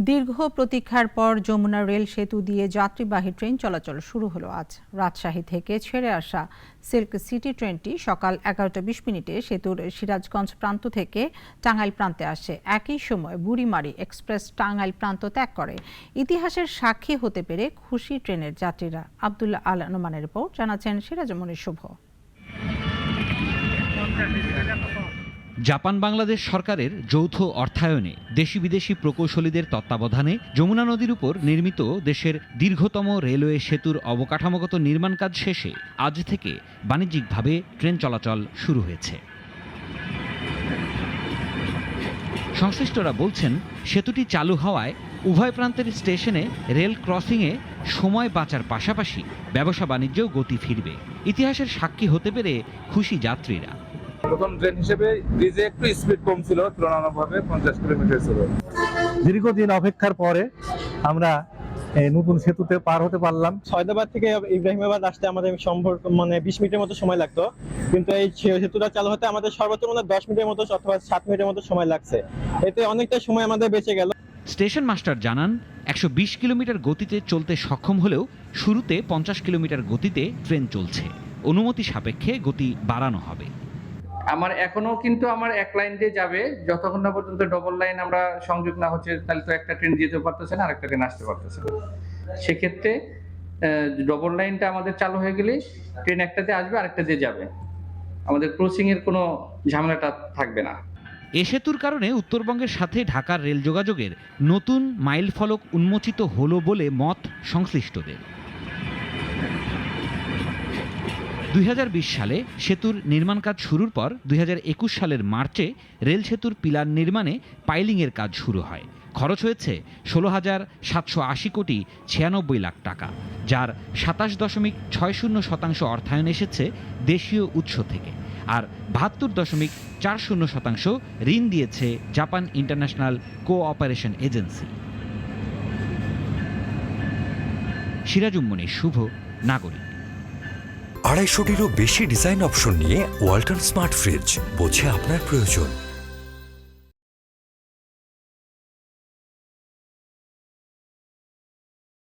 দীর্ঘ প্রতীক্ষার পর যমুনা রেল সেতু দিয়ে যাত্রীবাহী ট্রেন চলাচল শুরু হলো আজ। রাজশাহী থেকে ছেড়ে আসা সিল্ক সিটি ট্রেনটি সকাল 11:20 সেতুর সিরাজগঞ্জ প্রান্ত থেকে টাঙ্গাইল প্রান্তে আসে। একই সময় বুড়িমারি এক্সপ্রেস টাঙ্গাইল প্রান্ত ত্যাগ করে। ইতিহাসের সাক্ষী হতে পেরে খুশি ট্রেনের যাত্রীরা। আব্দুল্লাহ আল নোমানের রিপোর্ট, জানাচ্ছেন সিরাজমণি শুভ। জাপান বাংলাদেশ সরকারের যৌথ অর্থায়নে দেশি বিদেশি প্রকৌশলীদের তত্ত্বাবধানে যমুনা নদীর উপর নির্মিত দেশের দীর্ঘতম রেলওয়ে সেতুর অবকাঠামোগত নির্মাণ কাজ শেষে আজ থেকে বাণিজ্যিকভাবে ট্রেন চলাচল শুরু হয়েছে। সংশ্লিষ্টরা বলছেন, সেতুটি চালু হওয়ায় উভয় প্রান্তের স্টেশনে রেল ক্রসিংয়ে সময় বাঁচার পাশাপাশি ব্যবসা বাণিজ্যেও গতি ফিরবে। ইতিহাসের সাক্ষী হতে পেরে খুশি যাত্রীরা। প্রথম ট্রেন হিসেবে ব্রিজে একটু স্পিড কম ছিল, তুলনামূলকভাবে 50 কিলোমিটার ছিল। দীর্ঘদিন অপেক্ষার পরে আমরা নতুন সেতুতে পার হতে পারলাম। সয়দাবাদ থেকে ইব্রাহিমাবাদ আসতে আমাদের সম্ভব 20 মিনিটের মতো সময় লাগতো, কিন্তু এই সেতুটা চালু হতে আমাদের সর্বোচ্চ 10 মিনিটের মতো অথবা 7 মিনিটের মতো সময় লাগছে। এতে অনেকটা সময় আমাদের বেঁচে গেল। স্টেশন মাস্টার জানান, 120 কিলোমিটার গতিতে চলতে সক্ষম হলেও শুরুতে 50 কিলোমিটার গতিতে ট্রেন চলছে। অনুমতি সাপেক্ষে গতি বাড়ানো হবে। আমার এখনো কিন্তু আমার এক লাইন দিয়ে যাবে, যতক্ষণ না পর্যন্ত ডবল লাইন আমরা সংযোগ না হচ্ছে, তাহলে তো একটা ট্রেন যেতে পারতেছে না, আরেকটা ট্রেন আসতে পারতেছে না। সেক্ষেত্রে ডবল লাইনটা আমাদের চালু হয়ে গেলে ট্রেন একটাতে আসবে, আরেকটা দিয়ে যাবে, আমাদের ক্রসিং এর কোনো ঝামেলাটা থাকবে না। এ সেতুর কারণে উত্তরবঙ্গের সাথে ঢাকার রেল যোগাযোগের নতুন মাইল ফলক উন্মোচিত হলো বলে মত সংশ্লিষ্টদের। 2020 সালে সেতুর নির্মাণ কাজ শুরুর পর 2021 সালের মার্চে রেল সেতুর পিলার নির্মাণে পাইলিংয়ের কাজ শুরু হয়। খরচ হয়েছে 16,780 কোটি 96 লাখ টাকা, যার 27.60% অর্থায়ন এসেছে দেশীয় উৎস থেকে, আর 72.40% ঋণ দিয়েছে জাপান ইন্টারন্যাশনাল কোঅপারেশন এজেন্সি। সিরাজুম্মনি শুভ, নাগরিক। 250-টিরও বেশি ডিজাইন অপশন নিয়ে ওয়ালটন স্মার্ট ফ্রিজ, বোঝে আপনার প্রয়োজন।